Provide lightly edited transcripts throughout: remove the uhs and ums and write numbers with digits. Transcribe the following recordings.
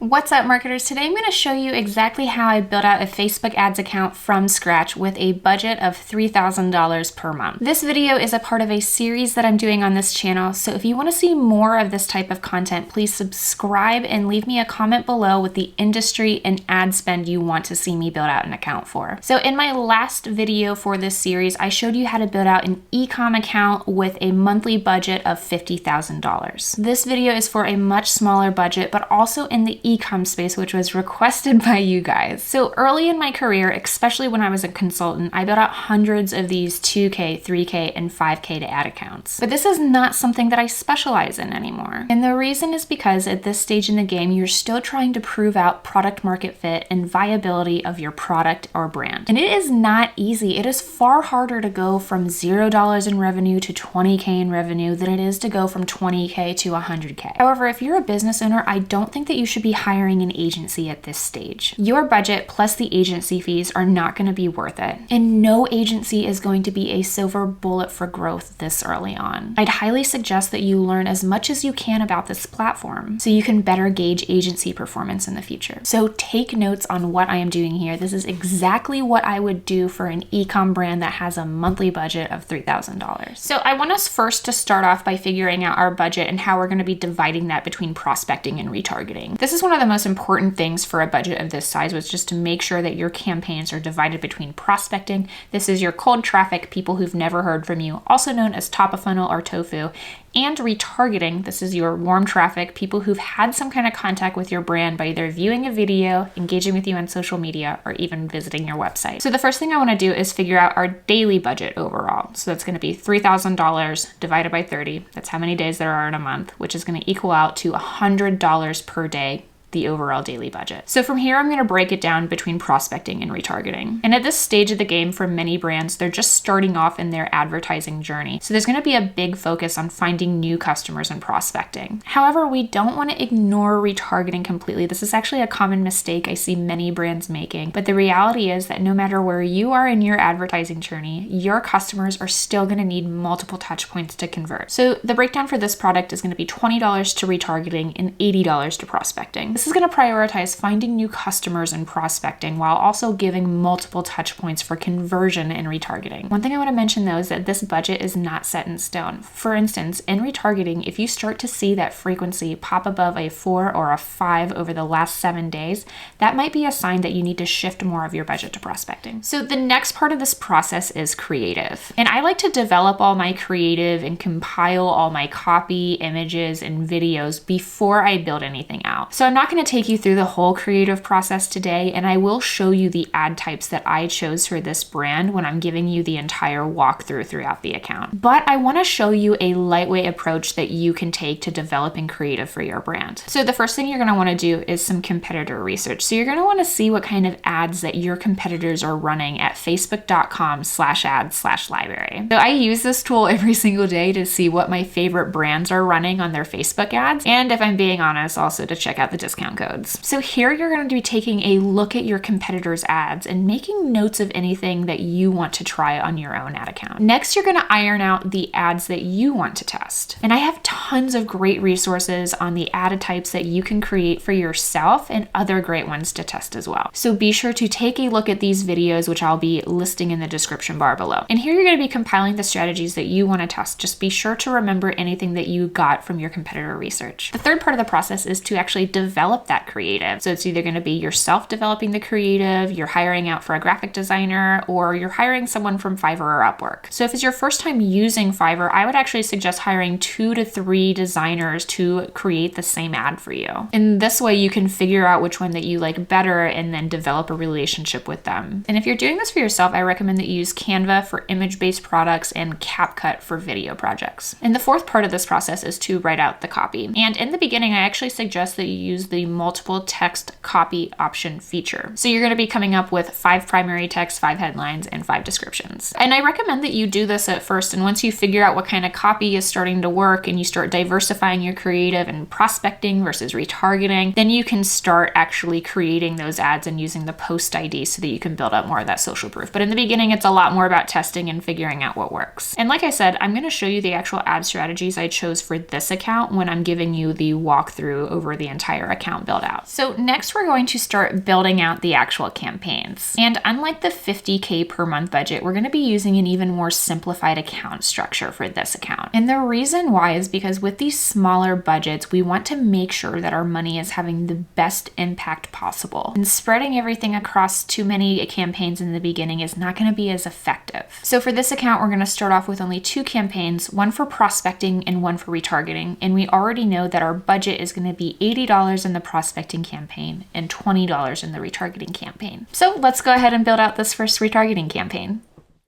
What's up, marketers? Today I'm going to show you exactly how I built out a Facebook ads account from scratch with a budget of $3,000 per month. This video is a part of a series that I'm doing on this channel, so if you want to see more of this type of content, please subscribe and leave me a comment below with the industry and ad spend you want to see me build out an account for. So in my last video for this series, I showed you how to build out an e-com account with a monthly budget of $50,000. This video is for a much smaller budget, but also in the e-com space, which was requested by you guys. So early in my career, especially when I was a consultant, I built out hundreds of these 2K, 3K, and 5K to ad accounts. But this is not something that I specialize in anymore. And the reason is because at this stage in the game, you're still trying to prove out product market fit and viability of your product or brand. And it is not easy. It is far harder to go from $0 in revenue to 20K in revenue than it is to go from 20K to 100K. However, if you're a business owner, I don't think that you should be hiring an agency at this stage. Your budget plus the agency fees are not going to be worth it. And no agency is going to be a silver bullet for growth this early on. I'd highly suggest that you learn as much as you can about this platform so you can better gauge agency performance in the future. So take notes on what I am doing here. This is exactly what I would do for an e-com brand that has a monthly budget of $3,000. So I want us first to start off by figuring out our budget and how we're going to be dividing that between prospecting and retargeting. This is one of the most important things for a budget of this size, was just to make sure that your campaigns are divided between prospecting. This is your cold traffic, people who've never heard from you, also known as top of funnel or tofu, and retargeting. This is your warm traffic, people who've had some kind of contact with your brand by either viewing a video, engaging with you on social media, or even visiting your website. So the first thing I want to do is figure out our daily budget overall. So that's going to be $3,000 divided by 30. That's how many days there are in a month, which is going to equal out to $100 per day, the overall daily budget. So from here, I'm going to break it down between prospecting and retargeting. And at this stage of the game, for many brands, they're just starting off in their advertising journey. So there's going to be a big focus on finding new customers and prospecting. However, we don't want to ignore retargeting completely. This is actually a common mistake I see many brands making. But the reality is that no matter where you are in your advertising journey, your customers are still going to need multiple touch points to convert. So the breakdown for this product is going to be $20 to retargeting and $80 to prospecting. This is going to prioritize finding new customers and prospecting while also giving multiple touch points for conversion and retargeting. One thing I want to mention though is that this budget is not set in stone. For instance, in retargeting, if you start to see that frequency pop above a 4 or a 5 over the last 7 days, that might be a sign that you need to shift more of your budget to prospecting. So the next part of this process is creative. And I like to develop all my creative and compile all my copy, images, and videos before I build anything out. So I'm not going to take you through the whole creative process today, and I will show you the ad types that I chose for this brand when I'm giving you the entire walkthrough throughout the account. But I want to show you a lightweight approach that you can take to developing creative for your brand. So the first thing you're going to want to do is some competitor research. So you're going to want to see what kind of ads that your competitors are running at facebook.com/ads/library. So I use this tool every single day to see what my favorite brands are running on their Facebook ads, and if I'm being honest, also to check out the discount codes. So here you're going to be taking a look at your competitors' ads and making notes of anything that you want to try on your own ad account. Next, you're going to iron out the ads that you want to test. And I have tons of great resources on the ad types that you can create for yourself and other great ones to test as well. So be sure to take a look at these videos, which I'll be listing in the description bar below. And here you're going to be compiling the strategies that you want to test. Just be sure to remember anything that you got from your competitor research. The third part of the process is to actually develop that creative. So it's either going to be yourself developing the creative, you're hiring out for a graphic designer, or you're hiring someone from Fiverr or Upwork. So if it's your first time using Fiverr, I would actually suggest hiring 2 to 3 designers to create the same ad for you. In this way, you can figure out which one that you like better and then develop a relationship with them. And if you're doing this for yourself, I recommend that you use Canva for image-based products and CapCut for video projects. And the fourth part of this process is to write out the copy. And in the beginning, I actually suggest that you use the multiple text copy option feature. So you're going to be coming up with 5 primary text, 5 headlines, and 5 descriptions. And I recommend that you do this at first. And once you figure out what kind of copy is starting to work and you start diversifying your creative and prospecting versus retargeting, then you can start actually creating those ads and using the post ID so that you can build up more of that social proof. But in the beginning, it's a lot more about testing and figuring out what works. And like I said, I'm going to show you the actual ad strategies I chose for this account when I'm giving you the walkthrough over the entire account account build out. So next we're going to start building out the actual campaigns. And unlike the $50K per month budget, we're going to be using an even more simplified account structure for this account. And the reason why is because with these smaller budgets, we want to make sure that our money is having the best impact possible. And spreading everything across too many campaigns in the beginning is not going to be as effective. So for this account, we're going to start off with only 2 campaigns, one for prospecting and one for retargeting. And we already know that our budget is going to be $80 in the prospecting campaign and $20 in the retargeting campaign. So let's go ahead and build out this first retargeting campaign.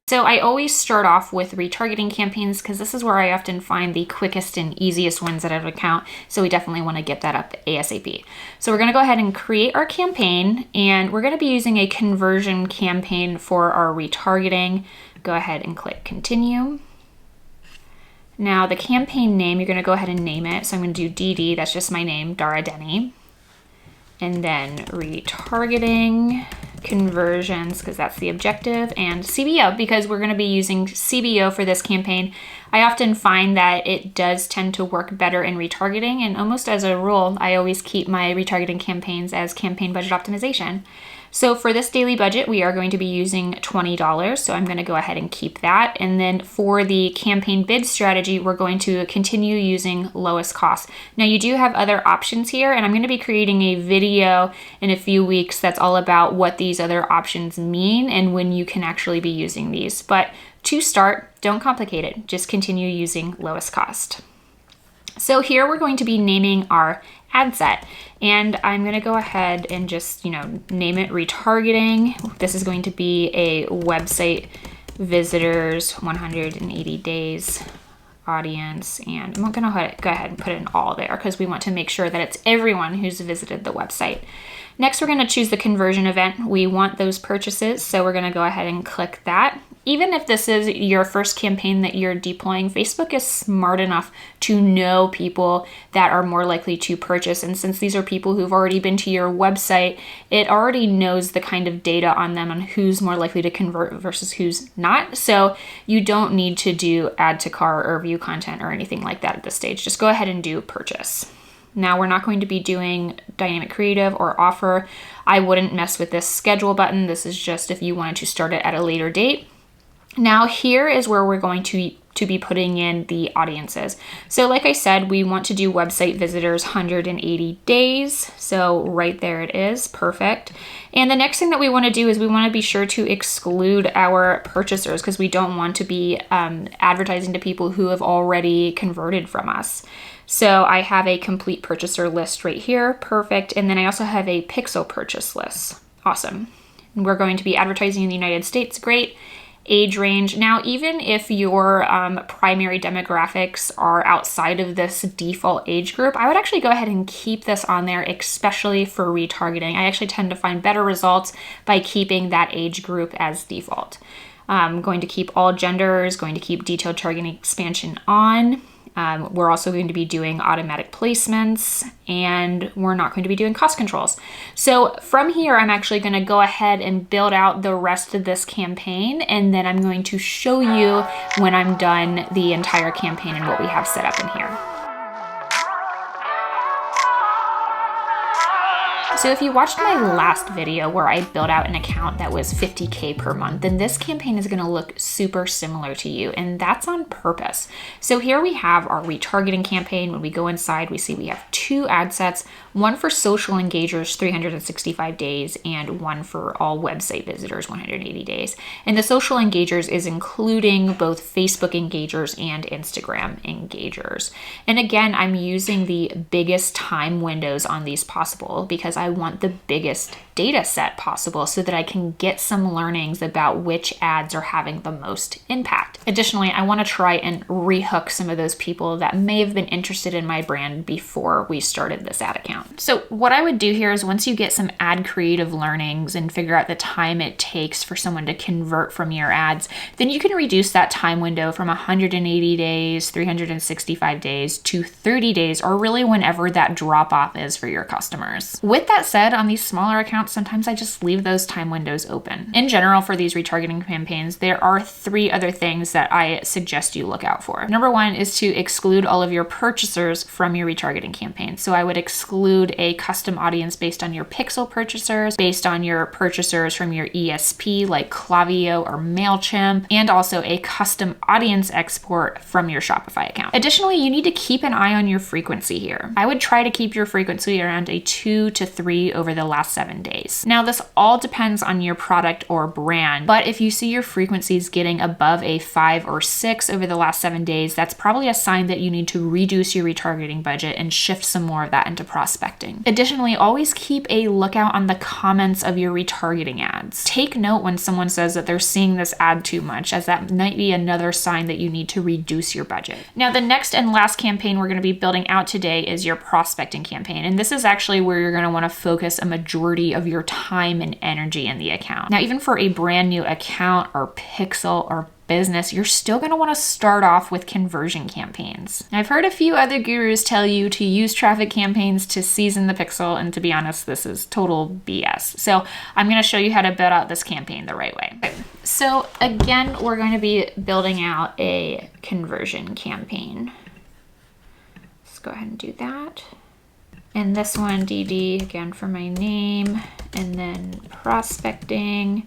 So I always start off with retargeting campaigns because this is where I often find the quickest and easiest wins out of an account. So we definitely want to get that up ASAP. So we're going to go ahead and create our campaign, and we're going to be using a conversion campaign for our retargeting. Go ahead and click continue. Now the campaign name, you're going to go ahead and name it. So I'm going to do DD, that's just my name, Dara Denney. And then retargeting conversions, because that's the objective, and CBO, because we're going to be using CBO for this campaign. I often find that it does tend to work better in retargeting, and almost as a rule, I always keep my retargeting campaigns as campaign budget optimization. So for this daily budget, we are going to be using $20. So I'm going to go ahead and keep that. And then for the campaign bid strategy, we're going to continue using lowest cost. Now you do have other options here, and I'm going to be creating a video in a few weeks that's all about what these other options mean and when you can actually be using these. But to start, don't complicate it. Just continue using lowest cost. So here we're going to be naming our ad set, and I'm going to go ahead and just, name it retargeting. This is going to be a website visitors 180 days audience, and I'm going to go ahead and put it in all there because we want to make sure that it's everyone who's visited the website. Next, we're going to choose the conversion event. We want those purchases, so we're going to go ahead and click that. Even if this is your first campaign that you're deploying, Facebook is smart enough to know people that are more likely to purchase. And since these are people who've already been to your website, it already knows the kind of data on them on who's more likely to convert versus who's not. So you don't need to do add to cart or view content or anything like that at this stage. Just go ahead and do purchase. Now we're not going to be doing dynamic creative or offer. I wouldn't mess with this schedule button. This is just if you wanted to start it at a later date. Now here is where we're going to be putting in the audiences. So like I said, we want to do website visitors 180 days. So right there it is, perfect. And the next thing that we want to do is we want to be sure to exclude our purchasers because we don't want to be advertising to people who have already converted from us. So I have a complete purchaser list right here, perfect. And then I also have a pixel purchase list, awesome. And we're going to be advertising in the United States, great. Age range. Now, even if your primary demographics are outside of this default age group, I would actually go ahead and keep this on there, especially for retargeting. I actually tend to find better results by keeping that age group as default. I'm going to keep all genders, going to keep detailed targeting expansion on. We're also going to be doing automatic placements, and we're not going to be doing cost controls. So from here, I'm actually going to go ahead and build out the rest of this campaign, and then I'm going to show you when I'm done the entire campaign and what we have set up in here. So if you watched my last video where I built out an account that was $50K per month, then this campaign is gonna look super similar to you, and that's on purpose. So here we have our retargeting campaign. When we go inside, we see we have 2 ad sets, one for social engagers, 365 days, and one for all website visitors, 180 days. And the social engagers is including both Facebook engagers and Instagram engagers. And again, I'm using the biggest time windows on these possible because I want the biggest data set possible so that I can get some learnings about which ads are having the most impact. Additionally, I want to try and rehook some of those people that may have been interested in my brand before we started this ad account. So what I would do here is once you get some ad creative learnings and figure out the time it takes for someone to convert from your ads, then you can reduce that time window from 180 days, 365 days to 30 days, or really whenever that drop off is for your customers. With that said, on these smaller accounts, sometimes I just leave those time windows open. In general, for these retargeting campaigns, there are 3 other things that I suggest you look out for. Number 1 is to exclude all of your purchasers from your retargeting campaign. So I would exclude a custom audience based on your pixel purchasers, based on your purchasers from your ESP like Klaviyo or MailChimp, and also a custom audience export from your Shopify account. Additionally, you need to keep an eye on your frequency here. I would try to keep your frequency around a 2 to 3 over the last 7 days. Now, this all depends on your product or brand, but if you see your frequencies getting above a 5 or 6 over the last 7 days, that's probably a sign that you need to reduce your retargeting budget and shift some more of that into prospecting. Additionally, always keep a lookout on the comments of your retargeting ads. Take note when someone says that they're seeing this ad too much, as that might be another sign that you need to reduce your budget. Now, the next and last campaign we're going to be building out today is your prospecting campaign. And this is actually where you're going to want to focus a majority of your time and energy in the account. Now, even for a brand new account or pixel or business, you're still going to want to start off with conversion campaigns. I've heard a few other gurus tell you to use traffic campaigns to season the pixel, and to be honest, this is total BS. So I'm going to show you how to build out this campaign the right way. Okay. So again, we're going to be building out a conversion campaign. Let's go ahead and do that. And this one, DD, again for my name, and then prospecting,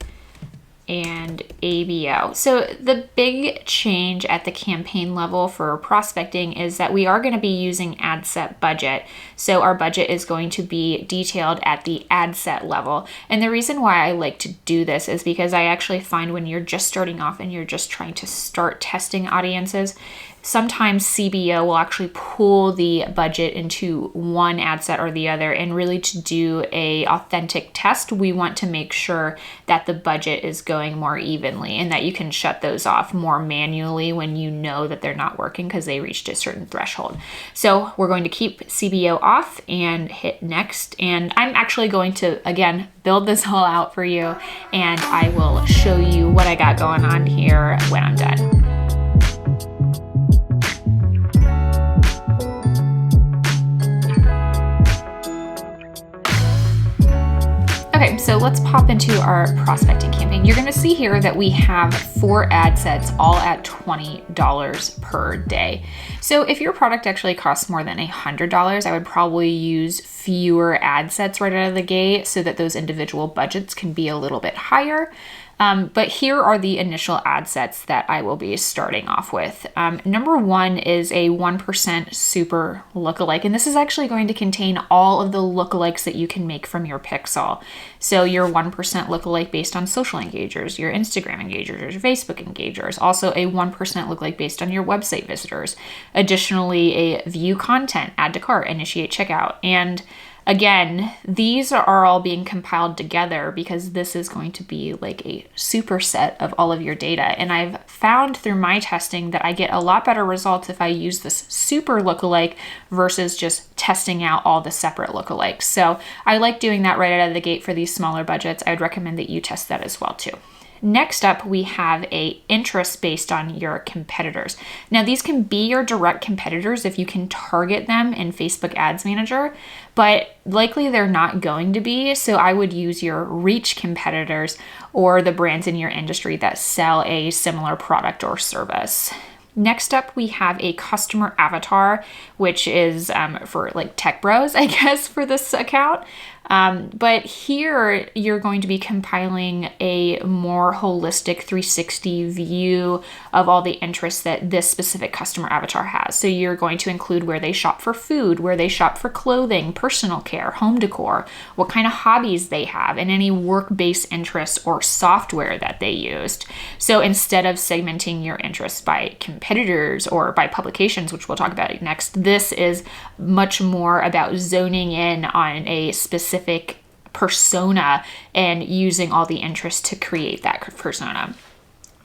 and ABO. So the big change at the campaign level for prospecting is that we are going to be using ad set budget. So our budget is going to be detailed at the ad set level. And the reason why I like to do this is because I actually find when you're just starting off and you're just trying to start testing audiences, sometimes CBO will actually pull the budget into one ad set or the other, and really to do a authentic test, we want to make sure that the budget is going more evenly and that you can shut those off more manually when you know that they're not working because they reached a certain threshold. So we're going to keep CBO off and hit next. And I'm actually going to, again, build this all out for you, and I will show you what I got going on here when I'm done. Okay, so let's pop into our prospecting campaign. You're gonna see here that we have 4 ad sets, all at $20 per day. So if your product actually costs more than $100, I would probably use fewer ad sets right out of the gate so that those individual budgets can be a little bit higher. But here are the initial ad sets that I will be starting off with. Number 1 is a 1% super lookalike, and this is actually going to contain all of the lookalikes that you can make from your pixel. So your 1% lookalike based on social engagers, your Instagram engagers, your Facebook engagers, also a 1% lookalike based on your website visitors. Additionally, a view content, add to cart, initiate checkout, and again, these are all being compiled together because this is going to be like a superset of all of your data. And I've found through my testing that I get a lot better results if I use this super lookalike versus just testing out all the separate lookalikes. So I like doing that right out of the gate for these smaller budgets. I would recommend that you test that as well too. Next up, we have a interest based on your competitors. Now, these can be your direct competitors if you can target them in Facebook Ads Manager, but likely they're not going to be. So I would use your reach competitors or the brands in your industry that sell a similar product or service. Next up, we have a customer avatar, which is for like tech bros, I guess, for this account. But here you're going to be compiling a more holistic 360 view of all the interests that this specific customer avatar has. So you're going to include where they shop for food, where they shop for clothing, personal care, home decor, what kind of hobbies they have, and any work-based interests or software that they used. So instead of segmenting your interests by competitors or by publications, which we'll talk about next, this is much more about zoning in on a specific persona and using all the interest to create that persona.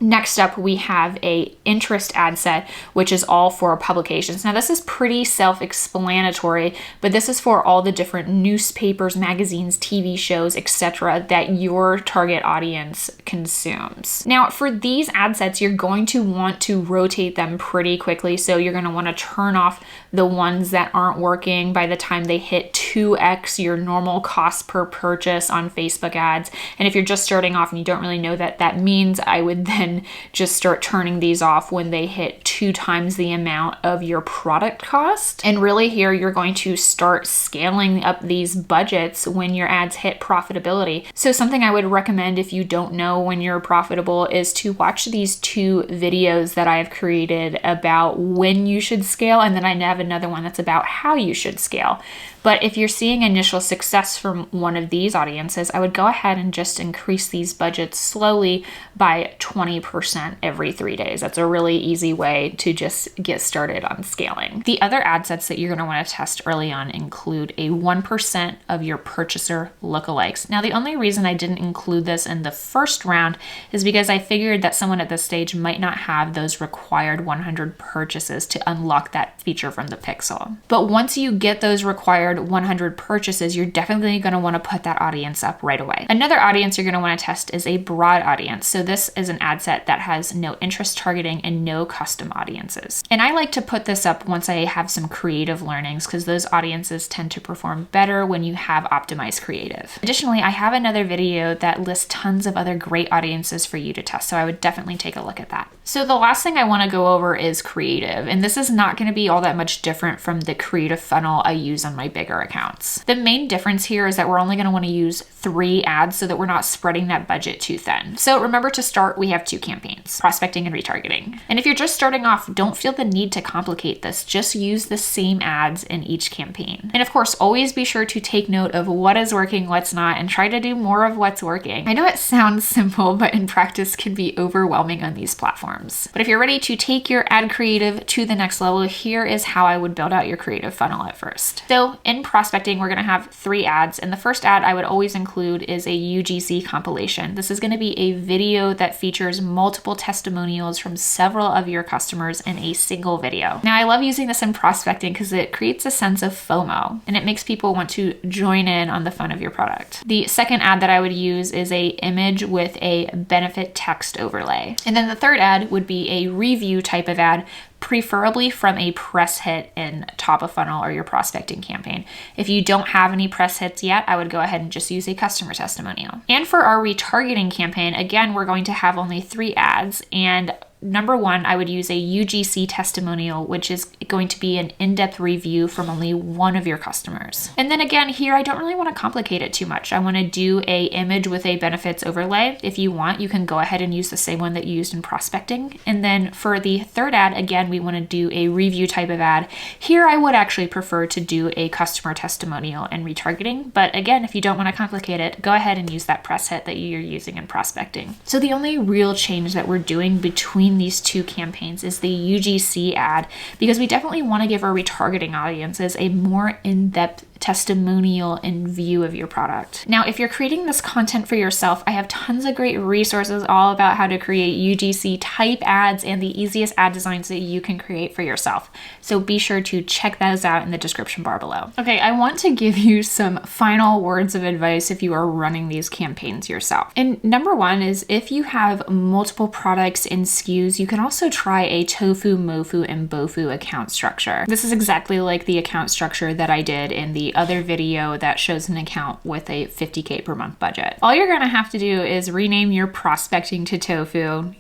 Next up, we have a interest ad set, which is all for publications. Now, this is pretty self-explanatory, but this is for all the different newspapers, magazines, TV shows, etc. that your target audience consumes. Now, for these ad sets, you're going to want to rotate them pretty quickly. So you're going to want to turn off the ones that aren't working by the time they hit 2x your normal cost per purchase on Facebook ads. And if you're just starting off and you don't really know what that means, I would then just start turning these off when they hit 2 times the amount of your product cost. And really here, you're going to start scaling up these budgets when your ads hit profitability. So something I would recommend if you don't know when you're profitable is to watch these 2 videos that I've created about when you should scale. And then I have another one that's about how you should scale. But if you're seeing initial success from one of these audiences, I would go ahead and just increase these budgets slowly by 20% every 3 days. That's a really easy way to just get started on scaling. The other ad sets that you're going to want to test early on include a 1% of your purchaser lookalikes. Now, the only reason I didn't include this in the first round is because I figured that someone at this stage might not have those required 100 purchases to unlock that feature from the pixel. But once you get those required 100 purchases, you're definitely going to want to put that audience up right away. Another audience you're going to want to test is a broad audience. So this is an ad set that has no interest targeting and no custom audiences. And I like to put this up once I have some creative learnings because those audiences tend to perform better when you have optimized creative. Additionally, I have another video that lists tons of other great audiences for you to test. So I would definitely take a look at that. So the last thing I want to go over is creative. And this is not going to be all that much different from the creative funnel I use on my bigger accounts. The main difference here is that we're only going to want to use 3 ads so that we're not spreading that budget too thin. So remember to start, we have 2 campaigns, prospecting and retargeting. And if you're just starting off, don't feel the need to complicate this. Just use the same ads in each campaign. And of course, always be sure to take note of what is working, what's not, and try to do more of what's working. I know it sounds simple, but in practice can be overwhelming on these platforms. But if you're ready to take your ad creative to the next level, here is how I would build out your creative funnel at first. So in prospecting, we're going to have 3 ads. And the first ad I would always include is a UGC compilation. This is going to be a video that features multiple testimonials from several of your customers in a single video. Now, I love using this in prospecting because it creates a sense of FOMO and it makes people want to join in on the fun of your product. The second ad that I would use is a image with a benefit text overlay. And then the third ad would be a review type of ad, preferably from a press hit in top of funnel or your prospecting campaign. If you don't have any press hits yet, I would go ahead and just use a customer testimonial. And for our retargeting campaign, again, we're going to have only 3 ads. And number 1, I would use a UGC testimonial, which is going to be an in-depth review from only one of your customers. And then again, here, I don't really want to complicate it too much. I want to do a image with a benefits overlay. If you want, you can go ahead and use the same one that you used in prospecting. And then for the third ad, again, we want to do a review type of ad. Here, I would actually prefer to do a customer testimonial and retargeting. But again, if you don't want to complicate it, go ahead and use that press hit that you're using in prospecting. So the only real change that we're doing between these 2 campaigns is the UGC ad, because we definitely want to give our retargeting audiences a more in-depth testimonial and view of your product. Now, if you're creating this content for yourself, I have tons of great resources all about how to create UGC type ads and the easiest ad designs that you can create for yourself. So be sure to check those out in the description bar below. Okay, I want to give you some final words of advice if you are running these campaigns yourself. And number 1 is if you have multiple products and SKUs, you can also try a tofu, mofu, and bofu account structure. This is exactly like the account structure that I did in the other video that shows an account with a $50K per month budget. All you're gonna have to do is rename your prospecting to tofu,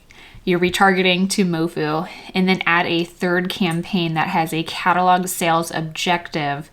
your retargeting to mofu, and then add a third campaign that has a catalog sales objective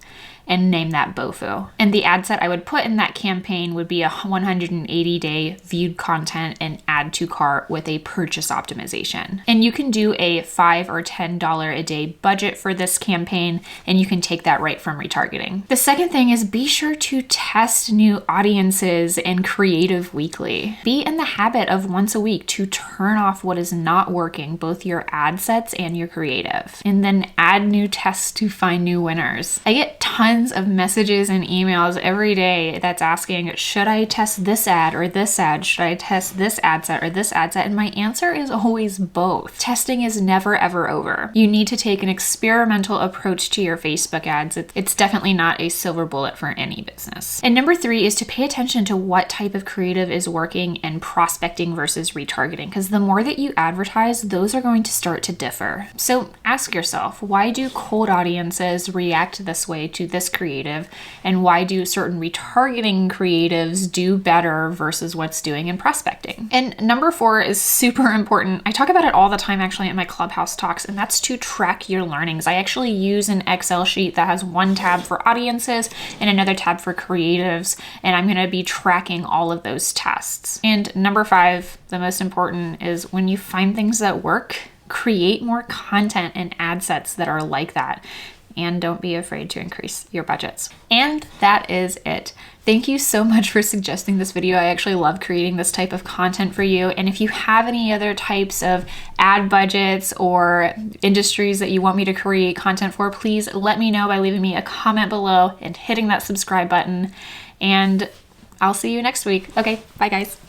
and name that bofu. And the ad set I would put in that campaign would be a 180-day viewed content and add to cart with a purchase optimization. And you can do a $5 or $10 a day budget for this campaign, and you can take that right from retargeting. The second thing is be sure to test new audiences and creative weekly. Be in the habit of once a week to turn off what is not working, both your ad sets and your creative, and then add new tests to find new winners. I get tons tons of messages and emails every day that's asking, should I test this ad or this ad? Should I test this ad set or this ad set? And my answer is always both. Testing is never ever over. You need to take an experimental approach to your Facebook ads. It's definitely not a silver bullet for any business. And number 3 is to pay attention to what type of creative is working in prospecting versus retargeting, because the more that you advertise, those are going to start to differ. So ask yourself, why do cold audiences react this way to this creative, and why do certain retargeting creatives do better versus what's doing in prospecting? And number 4 is super important. I talk about it all the time actually at my Clubhouse talks, and that's to track your learnings. I actually use an Excel sheet that has one tab for audiences and another tab for creatives, and I'm going to be tracking all of those tests. And number 5, the most important, is when you find things that work, create more content and ad sets that are like that. And don't be afraid to increase your budgets. And that is it. Thank you so much for suggesting this video. I actually love creating this type of content for you. And if you have any other types of ad budgets or industries that you want me to create content for, please let me know by leaving me a comment below and hitting that subscribe button. And I'll see you next week. Okay, bye guys.